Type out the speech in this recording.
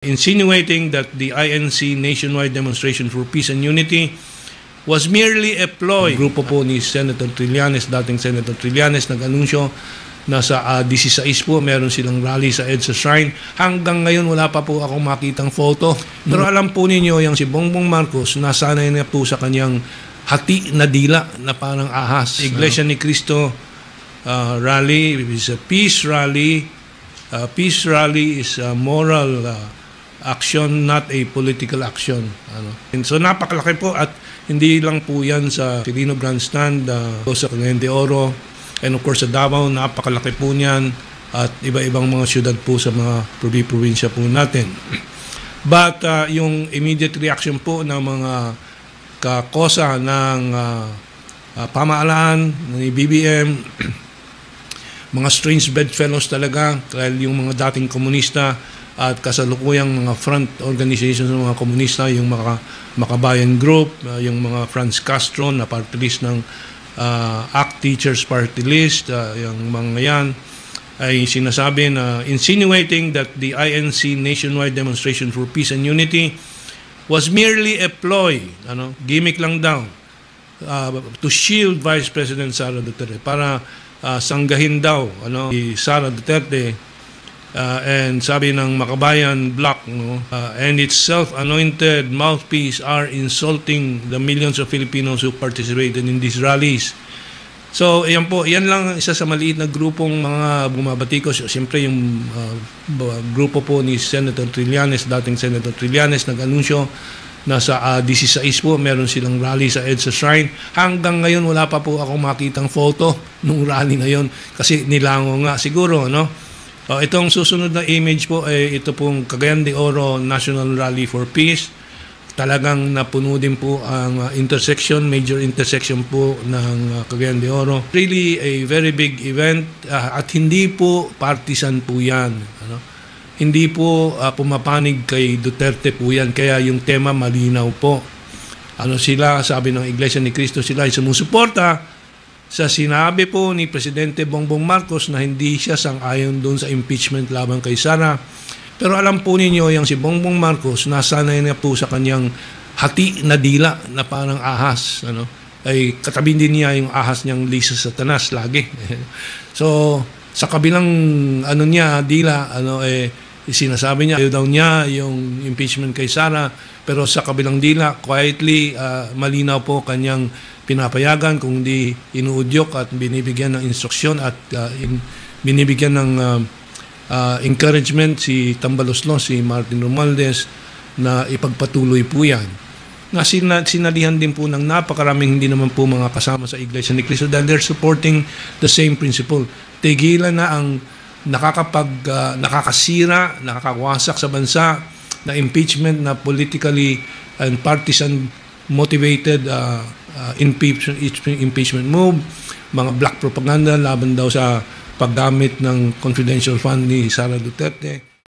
insinuating that the INC nationwide demonstration for peace and unity was merely a ploy. Grupo po ni Senator Trillanes, dating Senator Trillanes, nag-anunsyo na sa 16 po meron silang rally sa EDSA Shrine. Hanggang ngayon wala pa po akong makitang photo. Pero alam po ninyo, yung si Bongbong Marcos, nasanay na po sa kanyang hati na dila na parang ahas. Iglesia ni Cristo rally is a peace rally. Peace rally is a moral action, not a political action. And so napakalaki po, at hindi lang po yan sa Quirino Grandstand, sa Cagayan de Oro, and of course sa Davao, napakalaki po niyan, at iba-ibang mga syudad po sa mga probinsya po natin. But yung immediate reaction po ng mga kakosa ng pamahalaan, ng BBM, mga strange bedfellows talaga, dahil yung mga dating komunista at kasalukuyang mga front organizations ng mga komunista, yung mga Makabayan Group, yung mga Franz Castro na party list ng ACT Teachers Party List, yung mga yan, ay sinasabi na insinuating that the INC nationwide demonstration for peace and unity was merely a ploy, gimmick lang daw, to shield Vice President Sara Duterte, para sanggahin daw si Sara Duterte. And sabi ng Makabayan Bloc, and its self-anointed mouthpiece are insulting the millions of Filipinos who participated in these rallies. So, yan po, yan lang isa sa maliit na grupong mga bumabatikos. Siyempre, yung grupo po ni Senator Trillanes, dating Senator Trillanes, nag-anunsyo na sa 16 po meron silang rally sa EDSA Shrine. Hanggang ngayon wala pa po akong makitang photo nung rally na yon, kasi nilango nga siguro, itong susunod na image po ay ito pong Cagayan de Oro National Rally for Peace. Talagang napuno din po ang major intersection po ng Cagayan de Oro. Really a very big event, at hindi po partisan po yan. Hindi po pumapanig kay Duterte po yan, kaya yung tema malinaw po. Sila, sabi ng Iglesia ni Cristo, sila ay sumusuporta sa sinabi po ni Presidente Bongbong Marcos na hindi siya sang-ayon doon sa impeachment laban kay Sara. Pero alam po ninyo, yung si Bongbong Marcos, nasanay na po sa kanyang hati na dila na parang ahas. Ay katabi din niya yung ahas niyang Lisa Satanas lagi. So, sa kabilang dila, sinasabi niya, ayaw daw niya yung impeachment kay Sara, pero sa kabilang dila, quietly, malinaw po kanyang pinapayagan, kung di inuudyok at binibigyan ng instruksyon at binibigyan ng encouragement si Tambaloslos, si Martin Romualdez, na ipagpatuloy po yan. Sinalihan din po ng napakaraming hindi naman po mga kasama sa Iglesia ni Cristo, dahil they're supporting the same principle. Tigilan na ang nakakasira, nakakawasak sa bansa na impeachment na politically and partisan motivated impeachment move, mga black propaganda laban daw sa paggamit ng confidential fund ni Sara Duterte.